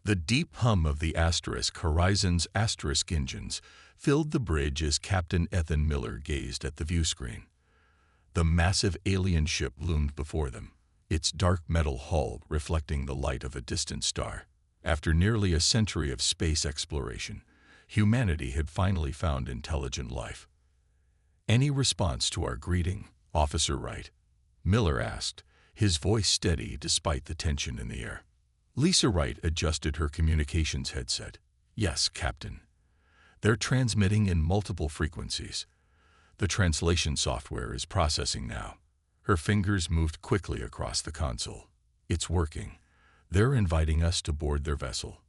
The deep hum of the Horizon's engines filled the bridge as Captain Ethan Miller gazed at the viewscreen. The massive alien ship loomed before them, its dark metal hull reflecting the light of a distant star. After nearly a century of space exploration, humanity had finally found intelligent life. "Any response to our greeting, Officer Wright?" Miller asked, his voice steady despite the tension in the air. Lisa Wright adjusted her communications headset. "Yes, Captain. They're transmitting in multiple frequencies. The translation software is processing now." Her fingers moved quickly across the console. "It's working. They're inviting us to board their vessel."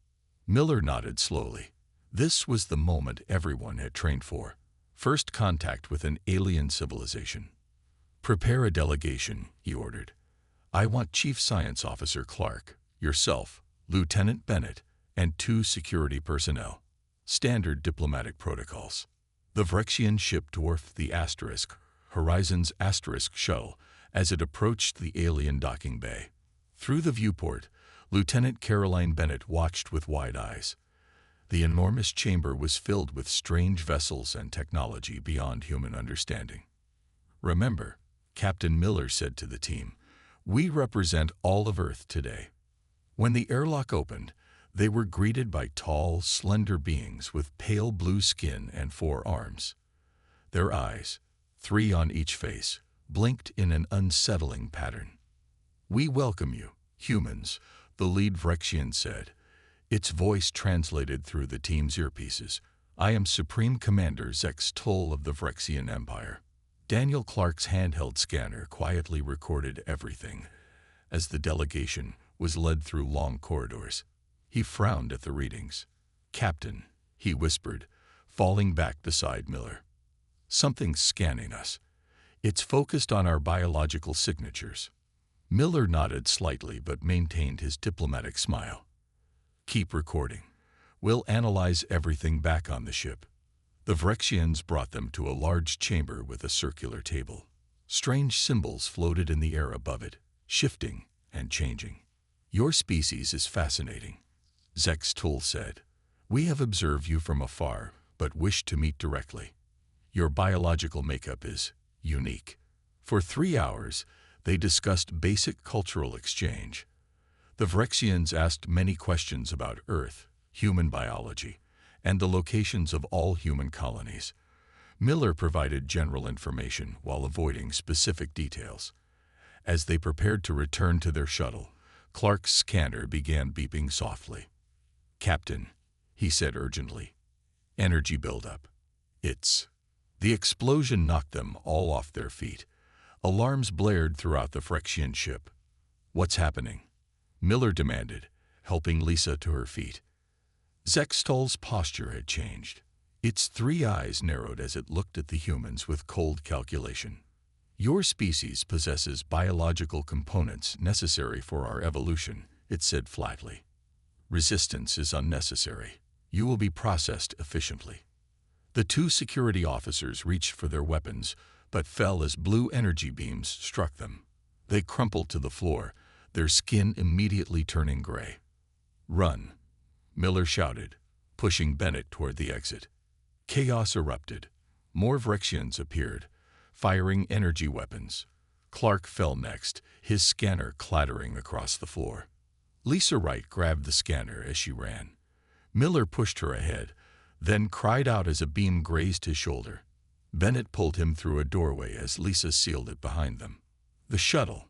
Miller nodded slowly. This was the moment everyone had trained for. First contact with an alien civilization. "Prepare a delegation," he ordered. "I want Chief Science Officer Clark, yourself, Lieutenant Bennett, and 2 security personnel. Standard diplomatic protocols." The Vrexian ship dwarfed the Horizon's shuttle as it approached the alien docking bay. Through the viewport, Lieutenant Caroline Bennett watched with wide eyes. The enormous chamber was filled with strange vessels and technology beyond human understanding. "Remember," Captain Miller said to the team, "we represent all of Earth today." When the airlock opened, they were greeted by tall, slender beings with pale blue skin and 4 arms. Their eyes, 3 on each face, blinked in an unsettling pattern. "We welcome you, humans," the lead Vrexian said, its voice translated through the team's earpieces. "I am Supreme Commander Zex Toll of the Vrexian Empire." Daniel Clark's handheld scanner quietly recorded everything as the delegation was led through long corridors. He frowned at the readings. "Captain," he whispered, falling back beside Miller. "Something's scanning us. It's focused on our biological signatures." Miller nodded slightly but maintained his diplomatic smile. "Keep recording. We'll analyze everything back on the ship." The Vrexians brought them to a large chamber with a circular table. Strange symbols floated in the air above it, shifting and changing. "Your species is fascinating," Zex Toll said. "We have observed you from afar, but wish to meet directly. Your biological makeup is unique." For 3 hours, they discussed basic cultural exchange. The Vrexians asked many questions about Earth, human biology, and the locations of all human colonies. Miller provided general information while avoiding specific details. As they prepared to return to their shuttle, Clark's scanner began beeping softly. "Captain," he said urgently, "energy buildup. It's..." The explosion knocked them all off their feet. Alarms blared throughout the Vrexian ship. "What's happening?" Miller demanded, helping Lisa to her feet. Zex Toll's posture had changed. Its 3 eyes narrowed as it looked at the humans with cold calculation. "Your species possesses biological components necessary for our evolution," it said flatly. "Resistance is unnecessary. You will be processed efficiently." The 2 security officers reached for their weapons, but fell as blue energy beams struck them. They crumpled to the floor, their skin immediately turning gray. "Run," Miller shouted, pushing Bennett toward the exit. Chaos erupted. More Vrexians appeared, firing energy weapons. Clark fell next, his scanner clattering across the floor. Lisa Wright grabbed the scanner as she ran. Miller pushed her ahead, then cried out as a beam grazed his shoulder. Bennett pulled him through a doorway as Lisa sealed it behind them. "The shuttle,"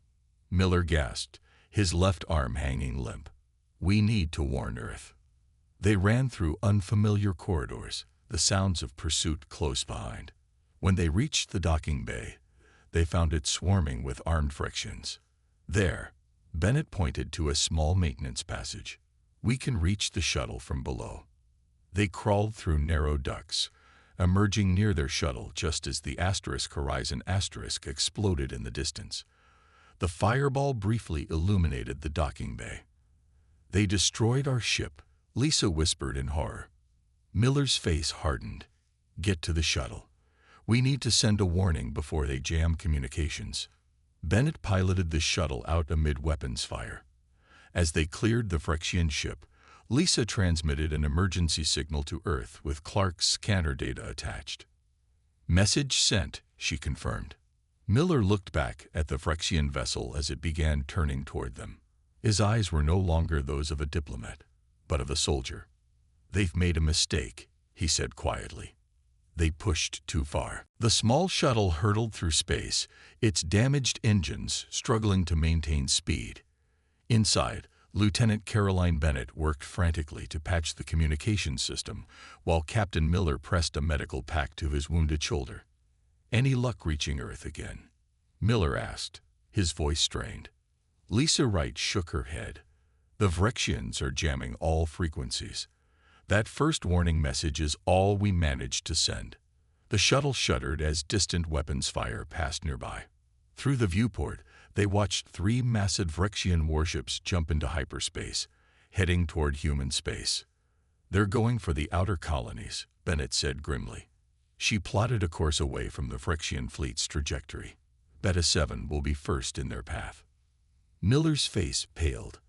Miller gasped, his left arm hanging limp. "We need to warn Earth." They ran through unfamiliar corridors, the sounds of pursuit close behind. When they reached the docking bay, they found it swarming with armed Vrexians. "There," Bennett pointed to a small maintenance passage. "We can reach the shuttle from below." They crawled through narrow ducts, emerging near their shuttle just as the Horizon exploded in the distance. The fireball briefly illuminated the docking bay. "They destroyed our ship," Lisa whispered in horror. Miller's face hardened. "Get to the shuttle. We need to send a warning before they jam communications." Bennett piloted the shuttle out amid weapons fire. As they cleared the Vrexian ship, Lisa transmitted an emergency signal to Earth with Clark's scanner data attached. "Message sent," she confirmed. Miller looked back at the Phyrexian vessel as it began turning toward them. His eyes were no longer those of a diplomat, but of a soldier. "They've made a mistake," he said quietly. "They pushed too far." The small shuttle hurtled through space, its damaged engines struggling to maintain speed. Inside, Lieutenant Caroline Bennett worked frantically to patch the communications system, while Captain Miller pressed a medical pack to his wounded shoulder. "Any luck reaching Earth again?" Miller asked, his voice strained. Lisa Wright shook her head. "The Phyrexians are jamming all frequencies. That first warning message is all we managed to send." The shuttle shuddered as distant weapons fire passed nearby. Through the viewport, they watched 3 massive Phyrexian warships jump into hyperspace, heading toward human space. "They're going for the outer colonies," Bennett said grimly. She plotted a course away from the Phyrexian fleet's trajectory. Beta 7 will be first in their path. Miller's face paled.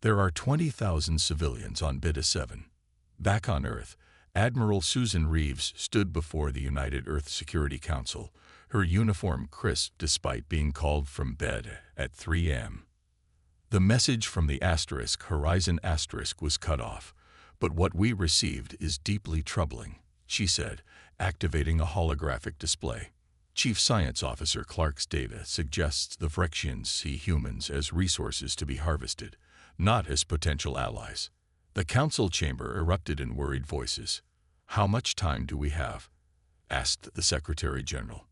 "There are 20,000 civilians on Beta 7. Back on Earth, Admiral Susan Reeves stood before the United Earth Security Council, her uniform crisp despite being called from bed at 3 a.m. "The message from the Horizon was cut off, but what we received is deeply troubling," she said, activating a holographic display. "Chief Science Officer Clark's data suggests the Phyrexians see humans as resources to be harvested, not as potential allies." The council chamber erupted in worried voices. "How much time do we have?" asked the Secretary General.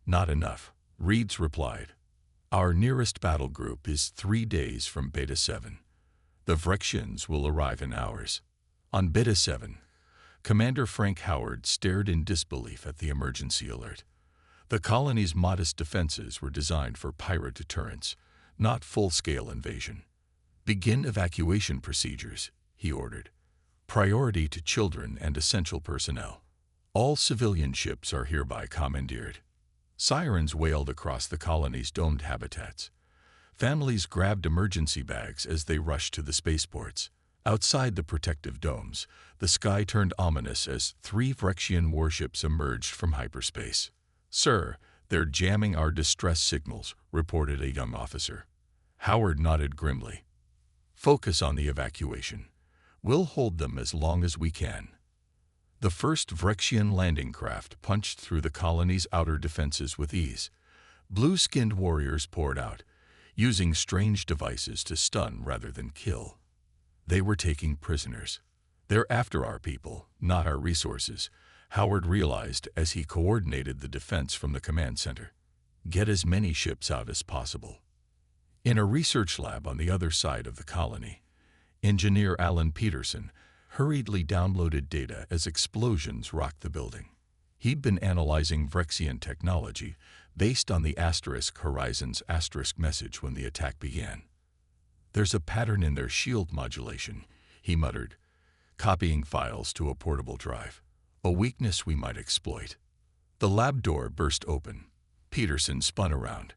"Not enough," Reeds replied. "Our nearest battle group is 3 days from Beta 7. The Phyrexians will arrive in hours." On Beta 7, Commander Frank Howard stared in disbelief at the emergency alert. The colony's modest defenses were designed for pirate deterrence, not full-scale invasion. "Begin evacuation procedures," he ordered. "Priority to children and essential personnel. All civilian ships are hereby commandeered." Sirens wailed across the colony's domed habitats. Families grabbed emergency bags as they rushed to the spaceports. Outside the protective domes, the sky turned ominous as 3 Phyrexian warships emerged from hyperspace. "Sir, they're jamming our distress signals," reported a young officer. Howard nodded grimly. "Focus on the evacuation. We'll hold them as long as we can." The first Phyrexian landing craft punched through the colony's outer defenses with ease. Blue-skinned warriors poured out, using strange devices to stun rather than kill. They were taking prisoners. "They're after our people, not our resources," Howard realized as he coordinated the defense from the command center. "Get as many ships out as possible." In a research lab on the other side of the colony, engineer Alan Peterson hurriedly downloaded data as explosions rocked the building. He'd been analyzing Phyrexian technology based on the Horizon's message when the attack began. "There's a pattern in their shield modulation," he muttered, copying files to a portable drive. "A weakness we might exploit." The lab door burst open. Peterson spun around,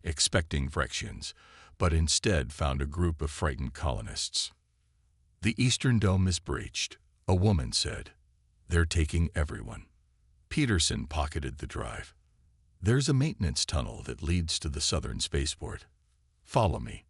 expecting Phyrexians, but instead found a group of frightened colonists. "The eastern dome is breached," a woman said. "They're taking everyone." Peterson pocketed the drive. "There's a maintenance tunnel that leads to the southern spaceport. Follow me."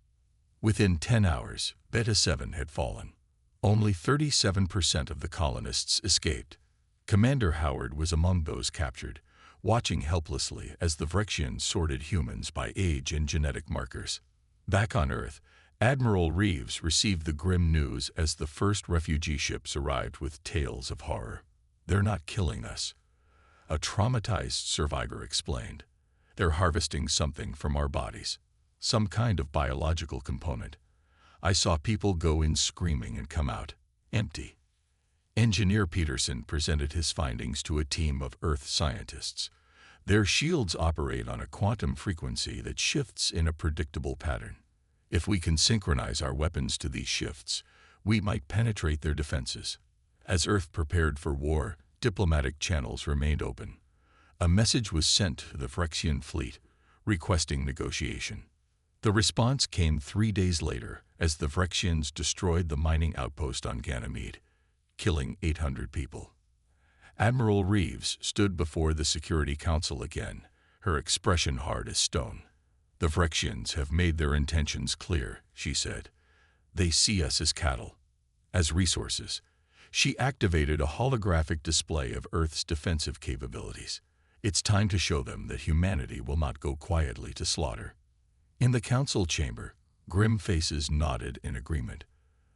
Within 10 hours, Beta 7 had fallen. Only 37% of the colonists escaped. Commander Howard was among those captured, watching helplessly as the Phyrexians sorted humans by age and genetic markers. Back on Earth, Admiral Reeves received the grim news as the first refugee ships arrived with tales of horror. "They're not killing us," a traumatized survivor explained. "They're harvesting something from our bodies, some kind of biological component. I saw people go in screaming and come out empty." Engineer Peterson presented his findings to a team of Earth scientists. "Their shields operate on a quantum frequency that shifts in a predictable pattern. If we can synchronize our weapons to these shifts, we might penetrate their defenses." As Earth prepared for war, diplomatic channels remained open. A message was sent to the Phyrexian fleet, requesting negotiation. The response came 3 days later, as the Vrexians destroyed the mining outpost on Ganymede, killing 800 people. Admiral Reeves stood before the Security Council again, her expression hard as stone. "The Vrexians have made their intentions clear," she said. "They see us as cattle, as resources." She activated a holographic display of Earth's defensive capabilities. "It's time to show them that humanity will not go quietly to slaughter." In the council chamber, grim faces nodded in agreement.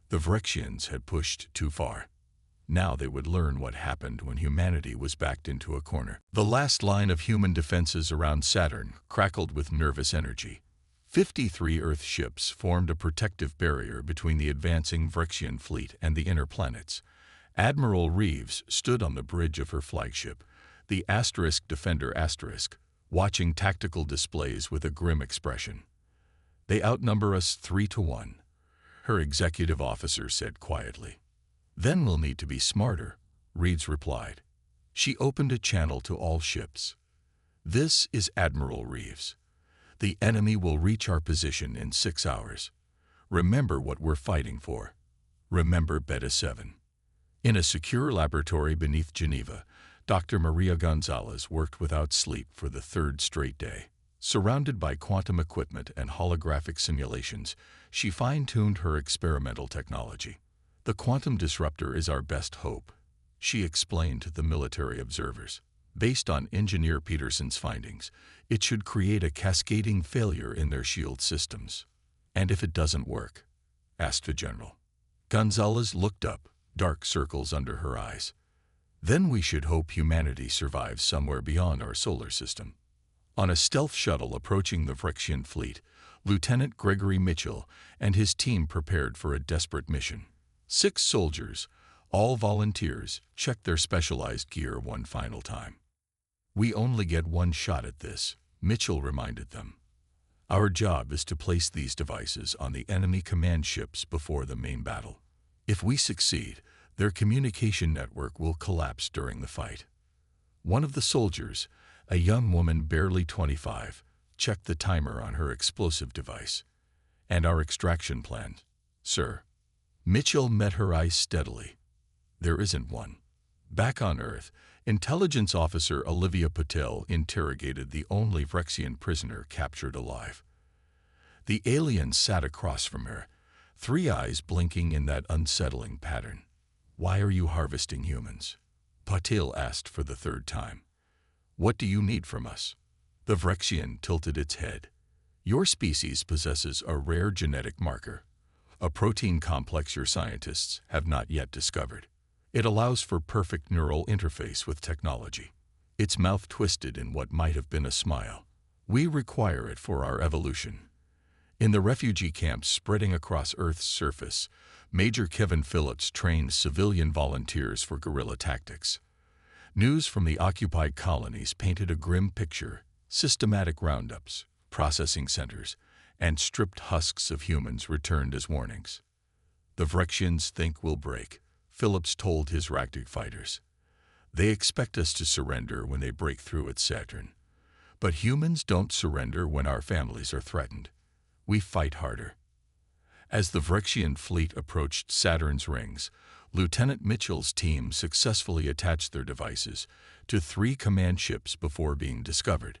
The Vrexians had pushed too far. Now they would learn what happened when humanity was backed into a corner. The last line of human defenses around Saturn crackled with nervous energy. 53 Earth ships formed a protective barrier between the advancing Vrexian fleet and the inner planets. Admiral Reeves stood on the bridge of her flagship, the Defender *, watching tactical displays with a grim expression. "They outnumber us 3-1, her executive officer said quietly. "Then we'll need to be smarter," Reeves replied. She opened a channel to all ships. "This is Admiral Reeves. The enemy will reach our position in 6 hours. Remember what we're fighting for. Remember Beta 7. In a secure laboratory beneath Geneva, Dr. Maria Gonzalez worked without sleep for the 3rd straight day. Surrounded by quantum equipment and holographic simulations, she fine-tuned her experimental technology. "The quantum disruptor is our best hope," she explained to the military observers. "Based on Engineer Peterson's findings, it should create a cascading failure in their shield systems." "And if it doesn't work?" asked the general. Gonzalez looked up, dark circles under her eyes. "Then we should hope humanity survives somewhere beyond our solar system." On a stealth shuttle approaching the Vrexian fleet, Lieutenant Gregory Mitchell and his team prepared for a desperate mission. 6 soldiers, all volunteers, checked their specialized gear one final time. "We only get one shot at this," Mitchell reminded them. "Our job is to place these devices on the enemy command ships before the main battle. If we succeed, their communication network will collapse during the fight." One of the soldiers, a young woman barely 25, checked the timer on her explosive device. "And our extraction plan, sir?" Mitchell met her eyes steadily. "There isn't one." Back on Earth, Intelligence Officer Olivia Patel interrogated the only Vrexian prisoner captured alive. The alien sat across from her, 3 eyes blinking in that unsettling pattern. "Why are you harvesting humans?" Patel asked for the 3rd time. "What do you need from us?" The Vrexian tilted its head. "Your species possesses a rare genetic marker, a protein complex your scientists have not yet discovered. It allows for perfect neural interface with technology." Its mouth twisted in what might have been a smile. "We require it for our evolution." In the refugee camps spreading across Earth's surface, Major Kevin Phillips trained civilian volunteers for guerrilla tactics. News from the occupied colonies painted a grim picture: systematic roundups, processing centers, and stripped husks of humans returned as warnings. "The Vrexians think we'll break," Phillips told his Ractic fighters. "They expect us to surrender when they break through at Saturn. But humans don't surrender when our families are threatened. We fight harder." As the Vrexian fleet approached Saturn's rings, Lieutenant Mitchell's team successfully attached their devices to 3 command ships before being discovered.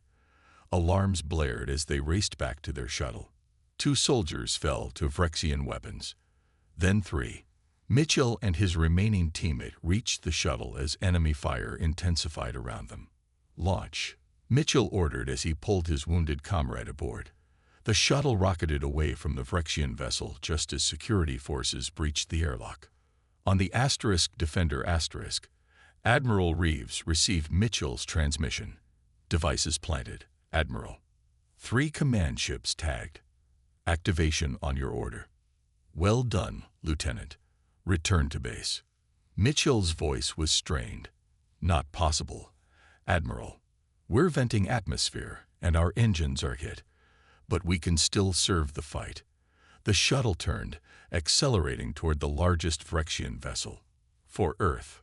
Alarms blared as they raced back to their shuttle. 2 soldiers fell to Vrexian weapons. Then 3. Mitchell and his remaining teammate reached the shuttle as enemy fire intensified around them. "Launch," Mitchell ordered as he pulled his wounded comrade aboard. The shuttle rocketed away from the Vrexian vessel just as security forces breached the airlock. On the Defender *, Admiral Reeves received Mitchell's transmission. "Devices planted, Admiral. 3 command ships tagged. Activation on your order." "Well done, Lieutenant. Return to base." Mitchell's voice was strained. "Not possible, Admiral. We're venting atmosphere and our engines are hit. But we can still serve the fight." The shuttle turned, accelerating toward the largest Vrexian vessel. For Earth.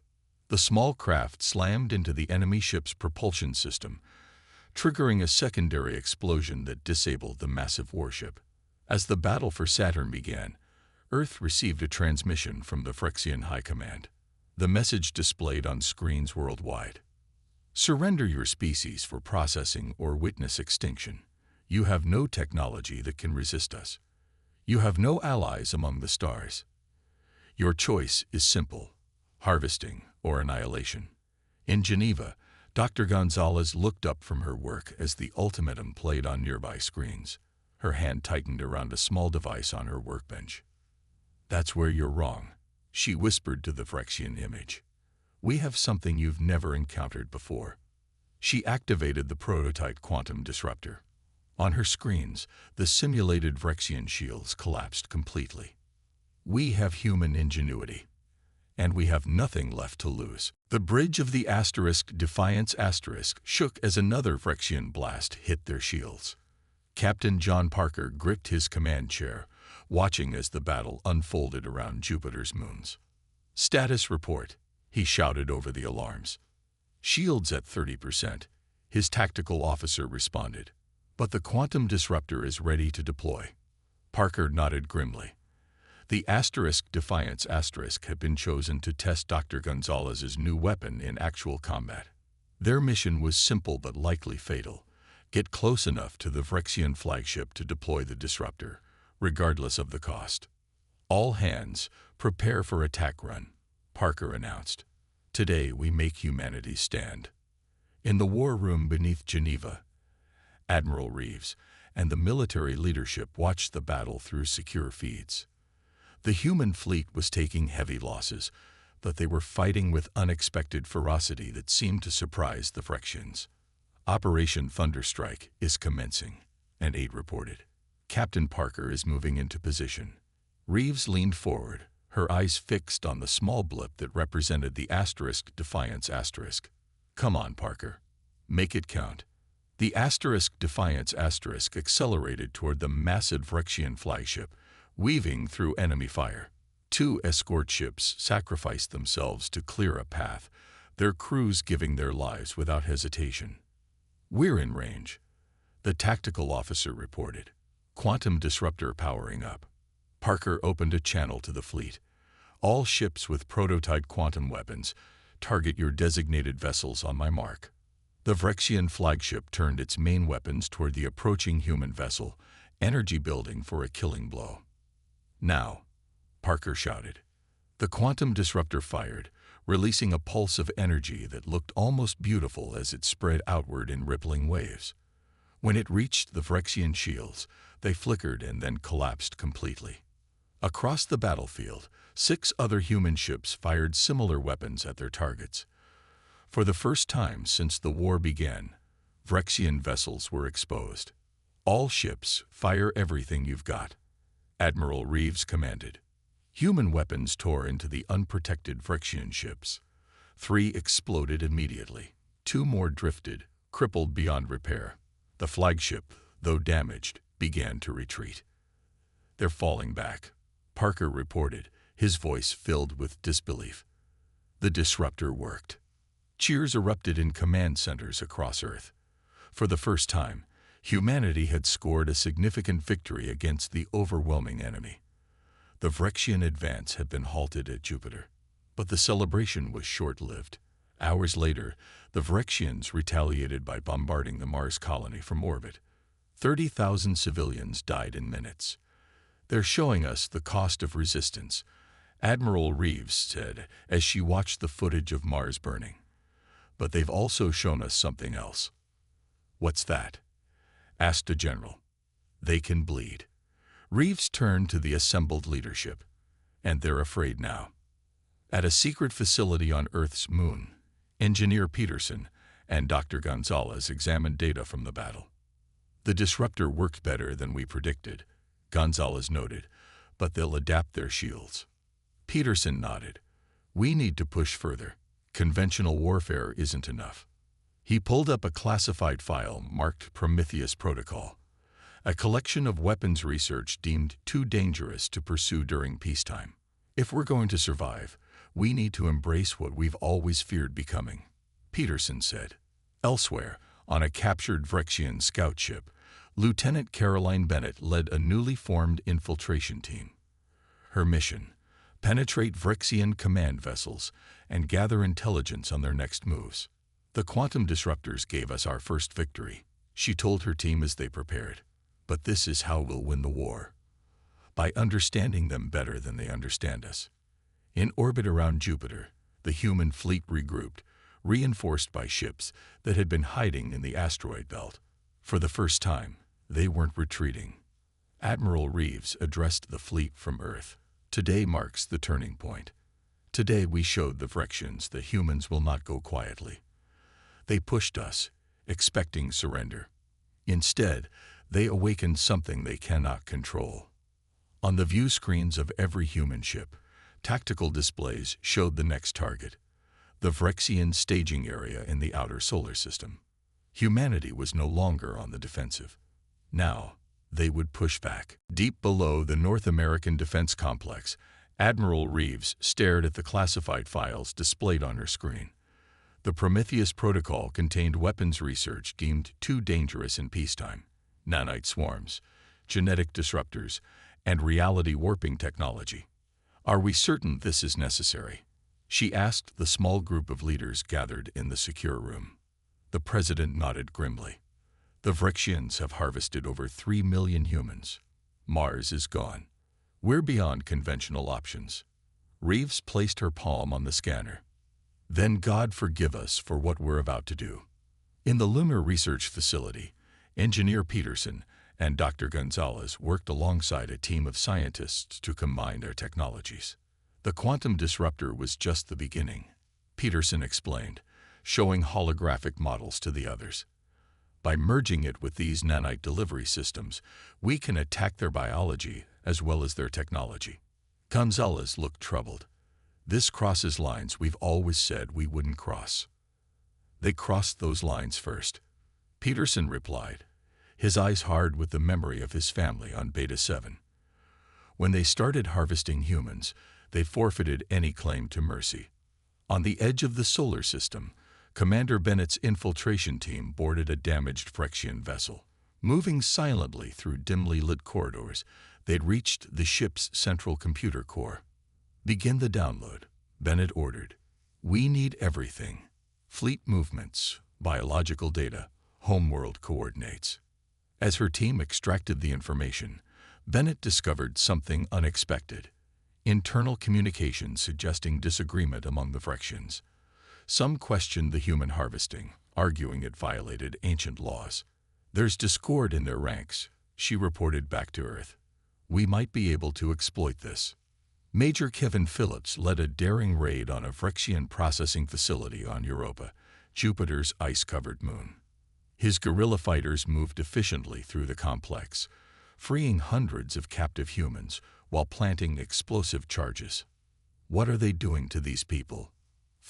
The small craft slammed into the enemy ship's propulsion system, triggering a secondary explosion that disabled the massive warship. As the battle for Saturn began, Earth received a transmission from the Phyrexian High Command. The message displayed on screens worldwide. Surrender your species for processing or witness extinction. You have no technology that can resist us. You have no allies among the stars. Your choice is simple: harvesting or annihilation. In Geneva, Dr. Gonzalez looked up from her work as the ultimatum played on nearby screens. Her hand tightened around a small device on her workbench. "That's where you're wrong," she whispered to the Phyrexian image. "We have something you've never encountered before." She activated the prototype quantum disruptor. On her screens, the simulated Phyrexian shields collapsed completely. "We have human ingenuity, and we have nothing left to lose." The bridge of the Defiance shook as another Phyrexian blast hit their shields. Captain John Parker gripped his command chair, watching as the battle unfolded around Jupiter's moons. "Status report," he shouted over the alarms. "Shields at 30%, his tactical officer responded. "But the quantum disruptor is ready to deploy." Parker nodded grimly. The Defiance had been chosen to test Dr. Gonzalez's new weapon in actual combat. Their mission was simple but likely fatal: get close enough to the Phyrexian flagship to deploy the disruptor, regardless of the cost. "All hands, prepare for attack run," Parker announced. "Today we make humanity stand." In the war room beneath Geneva, Admiral Reeves and the military leadership watched the battle through secure feeds. The human fleet was taking heavy losses, but they were fighting with unexpected ferocity that seemed to surprise the Phyrexians. "Operation Thunderstrike is commencing," an aide reported. "Captain Parker is moving into position." Reeves leaned forward, her eyes fixed on the small blip that represented the Defiance. "Come on, Parker. Make it count." The Defiance accelerated toward the massive Phyrexian flagship, weaving through enemy fire. 2 escort ships sacrificed themselves to clear a path, their crews giving their lives without hesitation. "We're in range," the tactical officer reported. "Quantum disruptor powering up." Parker opened a channel to the fleet. "All ships with prototype quantum weapons, target your designated vessels on my mark." The Phyrexian flagship turned its main weapons toward the approaching human vessel, energy building for a killing blow. "Now," Parker shouted. The quantum disruptor fired, releasing a pulse of energy that looked almost beautiful as it spread outward in rippling waves. When it reached the Phyrexian shields, they flickered and then collapsed completely. Across the battlefield, 6 other human ships fired similar weapons at their targets. For the first time since the war began, Phyrexian vessels were exposed. "All ships, fire everything you've got," Admiral Reeves commanded. Human weapons tore into the unprotected Phyrexian ships. 3 exploded immediately. 2 more drifted, crippled beyond repair. The flagship, though damaged, began to retreat. "They're falling back," Parker reported, his voice filled with disbelief. The disruptor worked. Cheers erupted in command centers across Earth. For the first time, humanity had scored a significant victory against the overwhelming enemy. The Phyrexian advance had been halted at Jupiter, but the celebration was short-lived. Hours later, the Phyrexians retaliated by bombarding the Mars colony from orbit. 30,000 civilians died in minutes. "They're showing us the cost of resistance," Admiral Reeves said as she watched the footage of Mars burning. "But they've also shown us something else." "What's that?" asked a general. "They can bleed." Reeves turned to the assembled leadership. "And they're afraid now." At a secret facility on Earth's moon, Engineer Peterson and Dr. Gonzalez examined data from the battle. "The disruptor worked better than we predicted," Gonzalez noted, "but they'll adapt their shields." Peterson nodded. "We need to push further. Conventional warfare isn't enough." He pulled up a classified file marked Prometheus Protocol, a collection of weapons research deemed too dangerous to pursue during peacetime. "If we're going to survive, we need to embrace what we've always feared becoming," Peterson said. Elsewhere, on a captured Phyrexian scout ship, Lieutenant Caroline Bennett led a newly formed infiltration team. Her mission: penetrate Vrexian command vessels and gather intelligence on their next moves. The quantum disruptors gave us our first victory, she told her team as they prepared. But this is how we'll win the war: by understanding them better than they understand us. In orbit around Jupiter, the human fleet regrouped, reinforced by ships that had been hiding in the asteroid belt. For the first time, they weren't retreating. Admiral Reeves addressed the fleet from Earth. Today marks the turning point. Today we showed the Vrexians that humans will not go quietly. They pushed us, expecting surrender. Instead, they awakened something they cannot control. On the view screens of every human ship, tactical displays showed the next target: the Vrexian staging area in the outer solar system. Humanity was no longer on the defensive. Now, they would push back. Deep below the North American Defense Complex, Admiral Reeves stared at the classified files displayed on her screen. The Prometheus Protocol contained weapons research deemed too dangerous in peacetime: nanite swarms, genetic disruptors, and reality warping technology. Are we certain this is necessary? She asked the small group of leaders gathered in the secure room. The president nodded grimly. The Vrexians have harvested over 3 million humans. Mars is gone. We're beyond conventional options. Reeves placed her palm on the scanner. Then God forgive us for what we're about to do. In the Lunar Research Facility, Engineer Peterson and Dr. Gonzalez worked alongside a team of scientists to combine their technologies. The quantum disruptor was just the beginning, Peterson explained, showing holographic models to the others. By merging it with these nanite delivery systems, we can attack their biology as well as their technology. Gonzalez looked troubled. This crosses lines we've always said we wouldn't cross. They crossed those lines first, Peterson replied, his eyes hard with the memory of his family on Beta 7. When they started harvesting humans, they forfeited any claim to mercy. On the edge of the solar system, Commander Bennett's infiltration team boarded a damaged Vrexian vessel. Moving silently through dimly lit corridors, they'd reached the ship's central computer core. Begin the download, Bennett ordered. We need everything: fleet movements, biological data, homeworld coordinates. As her team extracted the information, Bennett discovered something unexpected: internal communication suggesting disagreement among the Vrexians. Some questioned the human harvesting, arguing it violated ancient laws. There's discord in their ranks, she reported back to Earth. We might be able to exploit this. Major Kevin Phillips led a daring raid on a Vrexian processing facility on Europa, Jupiter's ice-covered moon. His guerrilla fighters moved efficiently through the complex, freeing hundreds of captive humans while planting explosive charges. What are they doing to these people?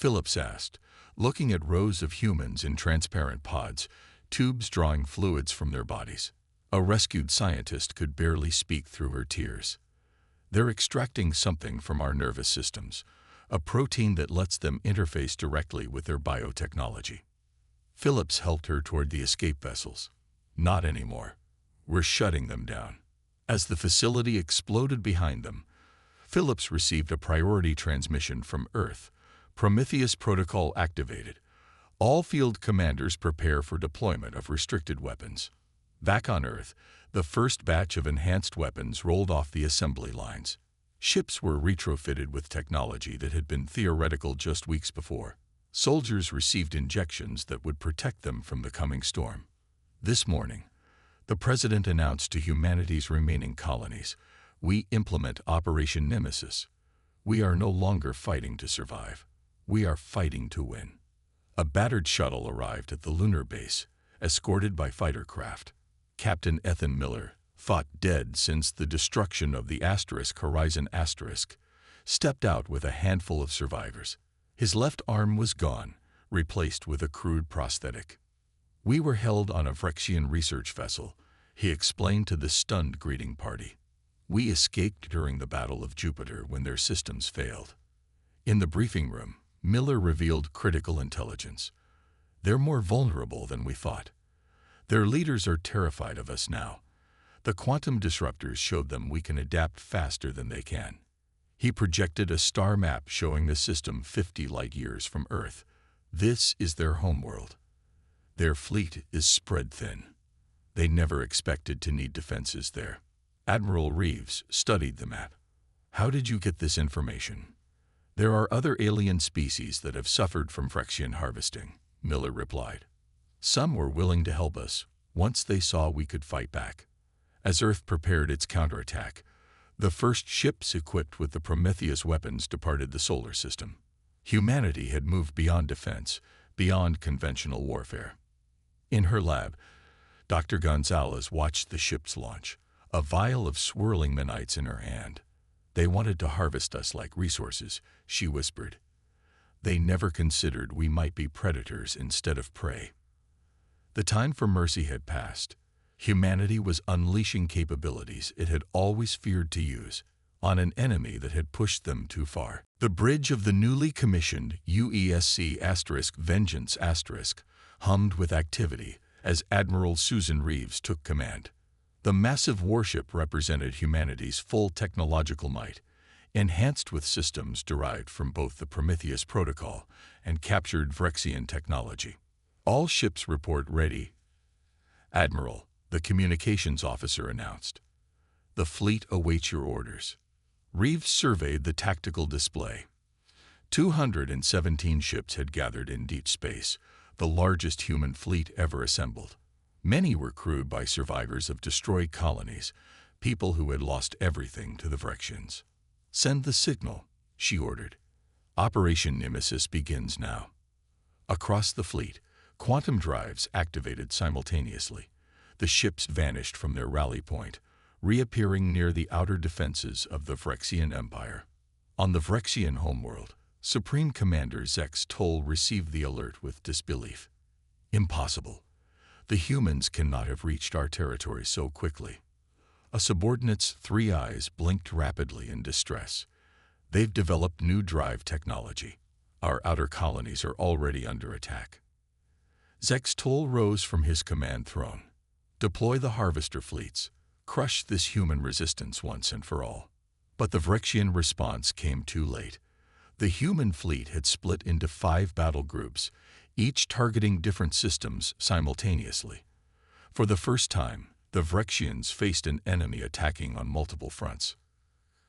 Phillips asked, looking at rows of humans in transparent pods, tubes drawing fluids from their bodies. A rescued scientist could barely speak through her tears. They're extracting something from our nervous systems, a protein that lets them interface directly with their biotechnology. Phillips helped her toward the escape vessels. Not anymore. We're shutting them down. As the facility exploded behind them, Phillips received a priority transmission from Earth. Prometheus Protocol activated. All field commanders prepare for deployment of restricted weapons. Back on Earth, the first batch of enhanced weapons rolled off the assembly lines. Ships were retrofitted with technology that had been theoretical just weeks before. Soldiers received injections that would protect them from the coming storm. This morning, the President announced to humanity's remaining colonies, we implement Operation Nemesis. We are no longer fighting to survive. We are fighting to win. A battered shuttle arrived at the lunar base, escorted by fighter craft. Captain Ethan Miller, thought dead since the destruction of the Horizon Asterisk, stepped out with a handful of survivors. His left arm was gone, replaced with a crude prosthetic. We were held on a Vrexian research vessel, he explained to the stunned greeting party. We escaped during the Battle of Jupiter when their systems failed. In the briefing room, Miller revealed critical intelligence. They're more vulnerable than we thought. Their leaders are terrified of us now. The quantum disruptors showed them we can adapt faster than they can. He projected a star map showing the system 50 light-years from Earth. This is their homeworld. Their fleet is spread thin. They never expected to need defenses there. Admiral Reeves studied the map. How did you get this information? There are other alien species that have suffered from Phyrexian harvesting, Miller replied. Some were willing to help us once they saw we could fight back. As Earth prepared its counterattack, the first ships equipped with the Prometheus weapons departed the solar system. Humanity had moved beyond defense, beyond conventional warfare. In her lab, Dr. Gonzalez watched the ships launch, a vial of swirling minites in her hand. They wanted to harvest us like resources, she whispered. They never considered we might be predators instead of prey. The time for mercy had passed. Humanity was unleashing capabilities it had always feared to use on an enemy that had pushed them too far. The bridge of the newly commissioned UESC Vengeance hummed with activity as Admiral Susan Reeves took command. The massive warship represented humanity's full technological might, enhanced with systems derived from both the Prometheus protocol and captured Phyrexian technology. All ships report ready, Admiral, the communications officer announced. The fleet awaits your orders. Reeves surveyed the tactical display. 217 ships had gathered in deep space, the largest human fleet ever assembled. Many were crewed by survivors of destroyed colonies, people who had lost everything to the Phyrexians. Send the signal, she ordered. Operation Nemesis begins now. Across the fleet, quantum drives activated simultaneously. The ships vanished from their rally point, reappearing near the outer defenses of the Phyrexian Empire. On the Phyrexian homeworld, Supreme Commander Zex Toll received the alert with disbelief. Impossible. The humans cannot have reached our territory so quickly. A subordinate's 3 eyes blinked rapidly in distress. They've developed new drive technology. Our outer colonies are already under attack. Zex Toll rose from his command throne. Deploy the harvester fleets. Crush this human resistance once and for all. But the Phyrexian response came too late. The human fleet had split into 5 battle groups, each targeting different systems simultaneously. For the first time, the Phyrexians faced an enemy attacking on multiple fronts.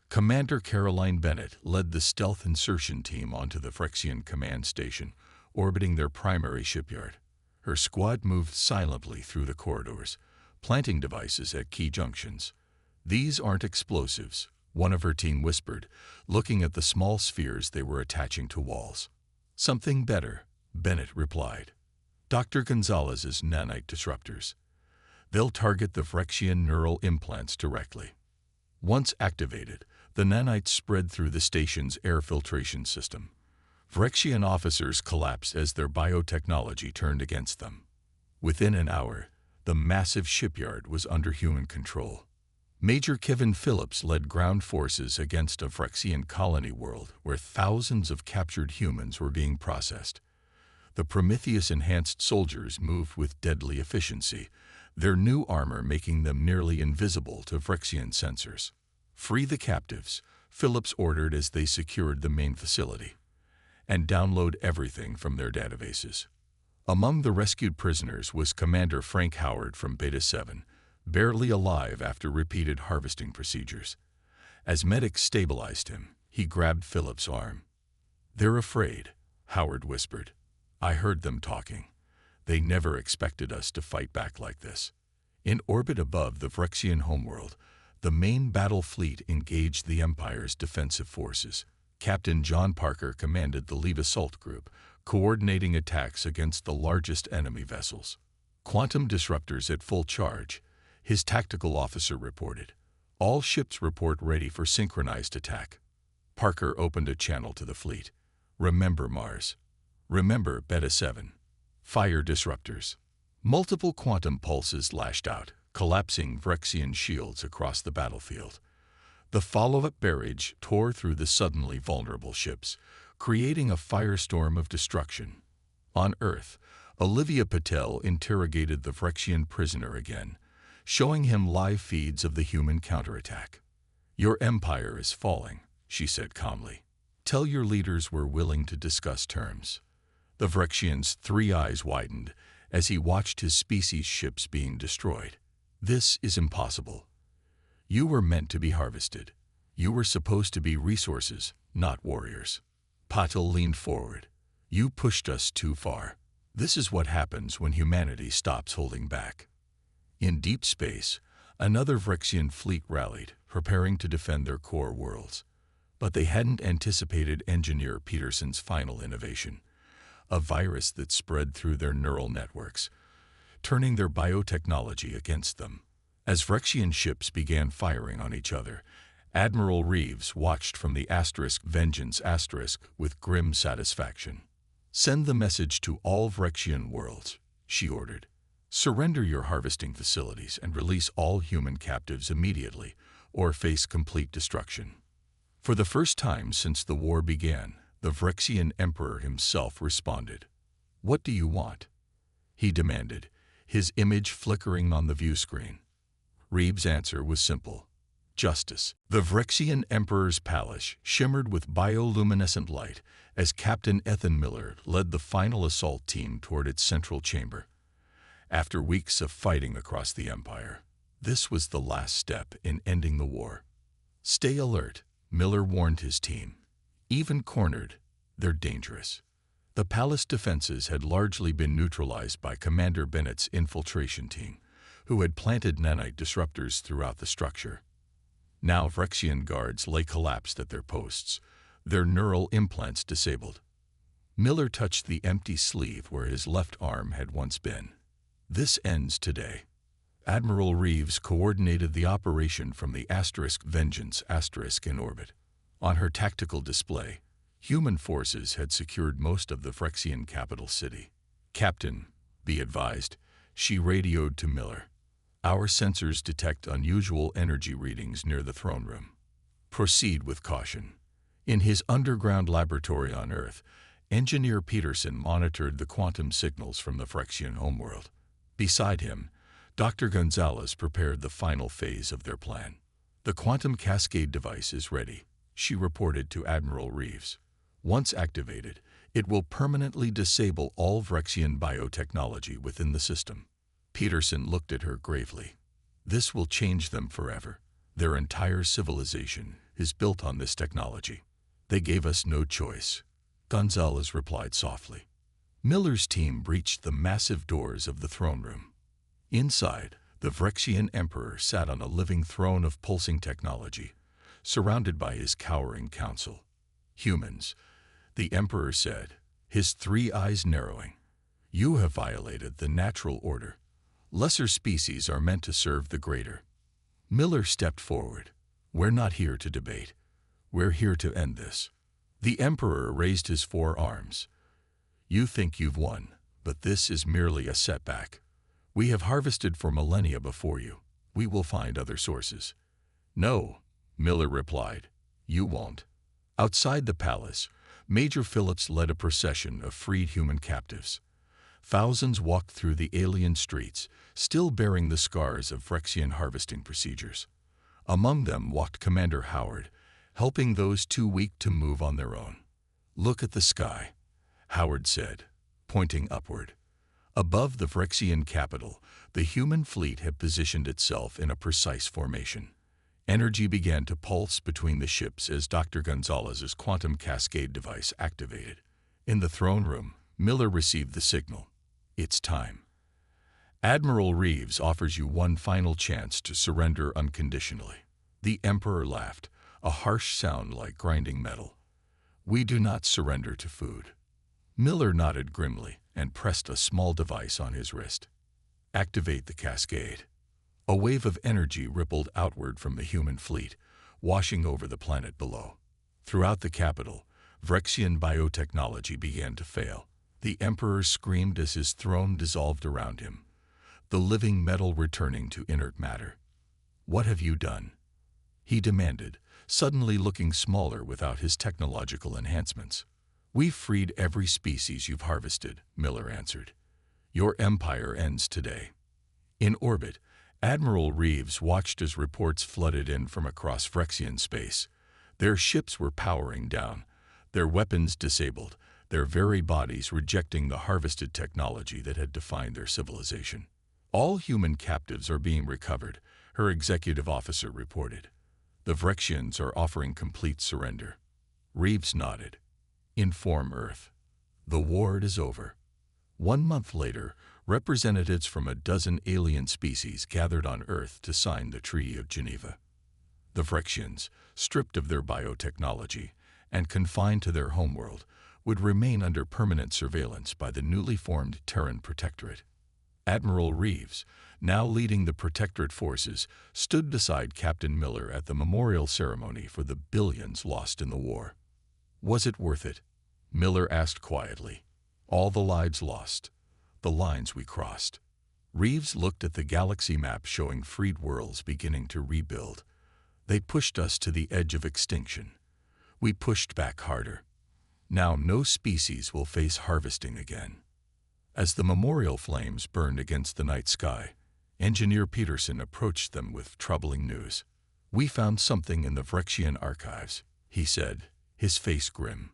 Commander Caroline Bennett led the stealth insertion team onto the Phyrexian command station, orbiting their primary shipyard. Her squad moved silently through the corridors, planting devices at key junctions. These aren't explosives, one of her team whispered, looking at the small spheres they were attaching to walls. Something better, Bennett replied. Dr. Gonzalez's nanite disruptors. They'll target the Phyrexian neural implants directly. Once activated, the nanites spread through the station's air filtration system. Phyrexian officers collapsed as their biotechnology turned against them. Within an hour, the massive shipyard was under human control. Major Kevin Phillips led ground forces against a Phyrexian colony world where thousands of captured humans were being processed. The Prometheus-enhanced soldiers moved with deadly efficiency, their new armor making them nearly invisible to Phyrexian sensors. Free the captives, Phillips ordered as they secured the main facility, and download everything from their databases. Among the rescued prisoners was Commander Frank Howard from Beta 7, barely alive after repeated harvesting procedures. As medics stabilized him, he grabbed Phillips' arm. "They're afraid," Howard whispered. "I heard them talking. They never expected us to fight back like this." In orbit above the Phyrexian homeworld, the main battle fleet engaged the Empire's defensive forces. Captain John Parker commanded the lead assault group, coordinating attacks against the largest enemy vessels. Quantum disruptors at full charge, his tactical officer reported. All ships report ready for synchronized attack. Parker opened a channel to the fleet. "Remember Mars. Remember Beta 7. Fire disruptors." Multiple quantum pulses lashed out, collapsing Phyrexian shields across the battlefield. The follow-up barrage tore through the suddenly vulnerable ships, creating a firestorm of destruction. On Earth, Olivia Patel interrogated the Phyrexian prisoner again, showing him live feeds of the human counterattack. "Your empire is falling," she said calmly. Tell your leaders we're willing to discuss terms. The Vrexian's 3 eyes widened as he watched his species' ships being destroyed. This is impossible. You were meant to be harvested. You were supposed to be resources, not warriors. Patil leaned forward. You pushed us too far. This is what happens when humanity stops holding back. In deep space, another Vrexian fleet rallied, preparing to defend their core worlds. But they hadn't anticipated Engineer Peterson's final innovation, a virus that spread through their neural networks, turning their biotechnology against them. As Vrexian ships began firing on each other, Admiral Reeves watched from the Vengeance with grim satisfaction. Send the message to all Vrexian worlds, she ordered. Surrender your harvesting facilities and release all human captives immediately, or face complete destruction. For the first time since the war began, the Vrexian Emperor himself responded. What do you want? He demanded, his image flickering on the view screen. Reeves' answer was simple. Justice. The Vrexian Emperor's palace shimmered with bioluminescent light as Captain Ethan Miller led the final assault team toward its central chamber. After weeks of fighting across the Empire, this was the last step in ending the war. Stay alert, Miller warned his team. Even cornered, they're dangerous. The palace defenses had largely been neutralized by Commander Bennett's infiltration team, who had planted nanite disruptors throughout the structure. Now Vrexian guards lay collapsed at their posts, their neural implants disabled. Miller touched the empty sleeve where his left arm had once been. This ends today. Admiral Reeves coordinated the operation from the Vengeance in orbit. On her tactical display, human forces had secured most of the Vrexian capital city. Captain, be advised, she radioed to Miller. Our sensors detect unusual energy readings near the throne room. Proceed with caution. In his underground laboratory on Earth, Engineer Peterson monitored the quantum signals from the Vrexian homeworld. Beside him, Dr. Gonzalez prepared the final phase of their plan. The quantum cascade device is ready, she reported to Admiral Reeves. Once activated, it will permanently disable all Vrexian biotechnology within the system. Peterson looked at her gravely. This will change them forever. Their entire civilization is built on this technology. They gave us no choice, Gonzalez replied softly. Miller's team breached the massive doors of the throne room. Inside, the Vrexian Emperor sat on a living throne of pulsing technology, surrounded by his cowering council. Humans, the Emperor said, his 3 eyes narrowing. You have violated the natural order. Lesser species are meant to serve the greater. Miller stepped forward. We're not here to debate. We're here to end this. The Emperor raised his 4 arms. You think you've won, but this is merely a setback. We have harvested for millennia before you. We will find other sources. No, Miller replied. You won't. Outside the palace, Major Phillips led a procession of freed human captives. Thousands walked through the alien streets, still bearing the scars of Vrexian harvesting procedures. Among them walked Commander Howard, helping those too weak to move on their own. Look at the sky, Howard said, pointing upward. Above the Vrexian capital, the human fleet had positioned itself in a precise formation. Energy began to pulse between the ships as Dr. Gonzalez's quantum cascade device activated. In the throne room, Miller received the signal. It's time. Admiral Reeves offers you one final chance to surrender unconditionally. The Emperor laughed, a harsh sound like grinding metal. We do not surrender to food. Miller nodded grimly and pressed a small device on his wrist. Activate the cascade. A wave of energy rippled outward from the human fleet, washing over the planet below. Throughout the capital, Vrexian biotechnology began to fail. The Emperor screamed as his throne dissolved around him, the living metal returning to inert matter. What have you done? He demanded, suddenly looking smaller without his technological enhancements. We've freed every species you've harvested, Miller answered. Your empire ends today. In orbit, Admiral Reeves watched as reports flooded in from across Vrexian space. Their ships were powering down, their weapons disabled, their very bodies rejecting the harvested technology that had defined their civilization. All human captives are being recovered, her executive officer reported. The Vrexians are offering complete surrender. Reeves nodded. Inform Earth. The war is over. 1 month later, representatives from a dozen alien species gathered on Earth to sign the Treaty of Geneva. The Vrexians, stripped of their biotechnology and confined to their homeworld, would remain under permanent surveillance by the newly formed Terran Protectorate. Admiral Reeves, now leading the Protectorate forces, stood beside Captain Miller at the memorial ceremony for the billions lost in the war. Was it worth it? Miller asked quietly. All the lives lost, the lines we crossed. Reeves looked at the galaxy map showing freed worlds beginning to rebuild. They pushed us to the edge of extinction. We pushed back harder. Now no species will face harvesting again. As the memorial flames burned against the night sky, Engineer Peterson approached them with troubling news. We found something in the Vrexian archives, he said, his face grim.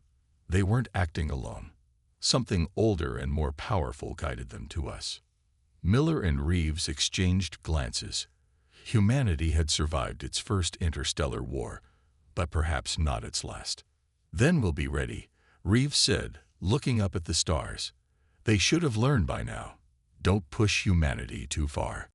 They weren't acting alone. Something older and more powerful guided them to us. Miller and Reeves exchanged glances. Humanity had survived its first interstellar war, but perhaps not its last. Then we'll be ready, Reeves said, looking up at the stars. They should have learned by now. Don't push humanity too far.